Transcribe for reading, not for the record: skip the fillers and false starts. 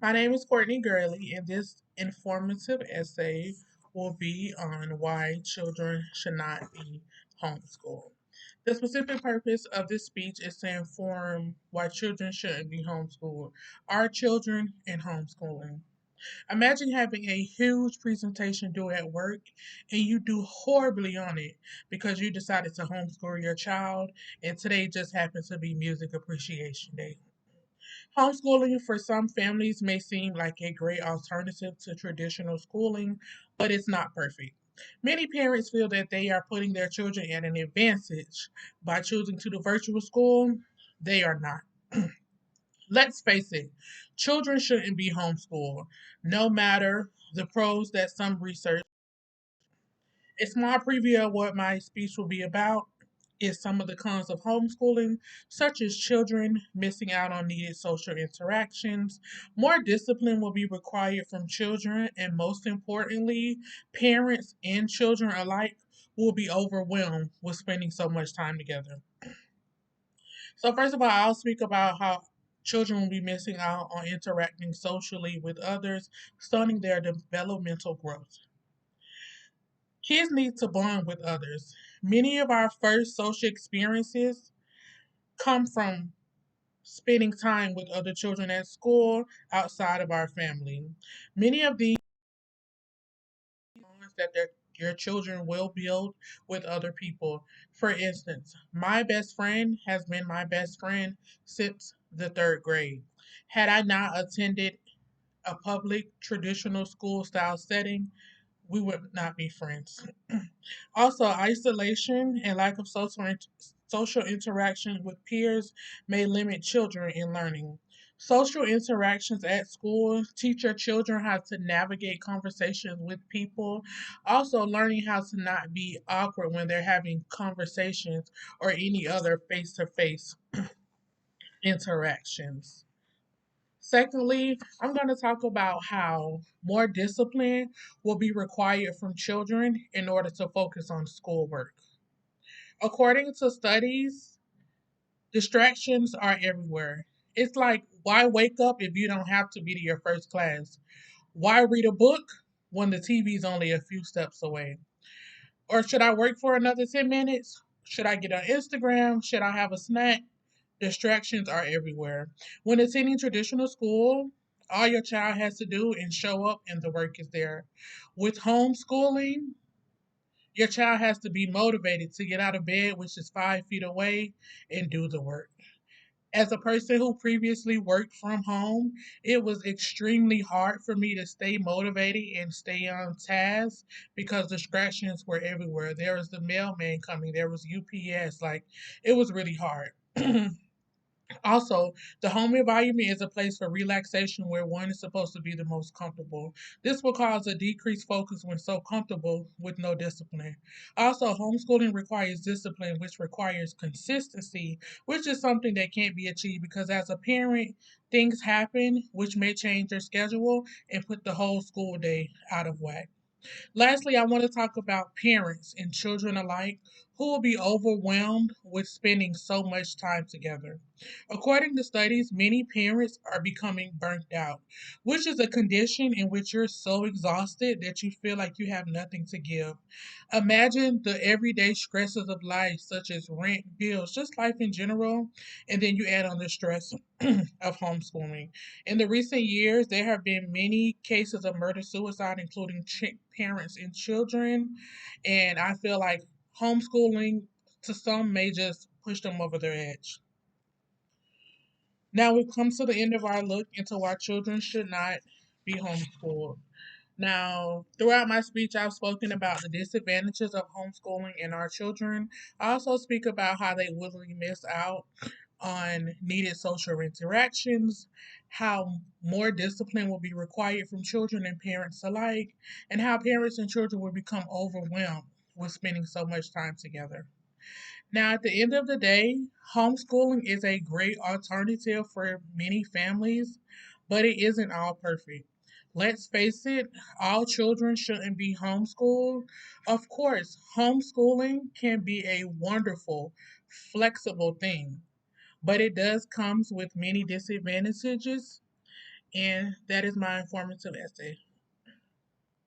My name is Courtney Gurley, and this informative essay will be on why children should not be homeschooled. The specific purpose of this speech is to inform why children shouldn't be homeschooled. Are children in homeschooling? Imagine having a huge presentation due at work and you do horribly on it because you decided to homeschool your child, and today just happens to be Music Appreciation Day. Homeschooling for some families may seem like a great alternative to traditional schooling, but it's not perfect. Many parents feel that they are putting their children at an advantage by choosing to do virtual school. They are not. Let's face it, children shouldn't be homeschooled, no matter the pros that some research. A small preview of what my speech will be about is some of the cons of homeschooling, such as children missing out on needed social interactions. More discipline will be required from children, and most importantly, parents and children alike will be overwhelmed with spending so much time together. So, first of all, I'll speak about how children will be missing out on interacting socially with others, stunning their developmental growth. Kids need to bond with others. Many of our first social experiences come from spending time with other children at school outside of our family. Many of these bonds that your children will build with other people. For instance, my best friend has been my best friend since the third grade. Had I not attended a public traditional school style setting, we would not be friends. Also, isolation and lack of social interaction with peers may limit children in learning. Social interactions at school teach your children how to navigate conversations with people. Also, learning how to not be awkward when they're having conversations or any other face to face interactions. Secondly, I'm going to talk about how more discipline will be required from children in order to focus on schoolwork. According to studies, distractions are everywhere. It's like, why wake up if you don't have to be to your first class? Why read a book when the TV is only a few steps away? Or should I work for another 10 minutes? Should I get on Instagram? Should I have a snack? Distractions are everywhere. When attending traditional school, all your child has to do is show up and the work is there. With homeschooling, your child has to be motivated to get out of bed, which is 5 feet away, and do the work. As a person who previously worked from home, it was extremely hard for me to stay motivated and stay on task because distractions were everywhere. There was the mailman coming, there was UPS, like it was really hard. Also, the home environment is a place for relaxation where one is supposed to be the most comfortable. This will cause a decreased focus when so comfortable with no discipline. Also, homeschooling requires discipline, which requires consistency, which is something that can't be achieved because as a parent, things happen which may change your schedule and put the whole school day out of whack. Lastly, I want to talk about parents and children alike who will be overwhelmed with spending so much time together. According to studies, many parents are becoming burnt out, which is a condition in which you're so exhausted that you feel like you have nothing to give. Imagine the everyday stresses of life, such as rent, bills, just life in general, and then you add on the stress of homeschooling. In the recent years, there have been many cases of murder suicide, including parents and children. And I feel like homeschooling to some may just push them over their edge. Now we've come to the end of our look into why children should not be homeschooled. Now, throughout my speech, I've spoken about the disadvantages of homeschooling in our children. I also speak about how they willingly miss out on needed social interactions, how more discipline will be required from children and parents alike, and how parents and children will become overwhelmed with spending so much time together. Now, at the end of the day, homeschooling is a great alternative for many families, but it isn't all perfect. Let's face it, all children shouldn't be homeschooled. Of course, homeschooling can be a wonderful, flexible thing, but it does comes with many disadvantages And that is my informative essay.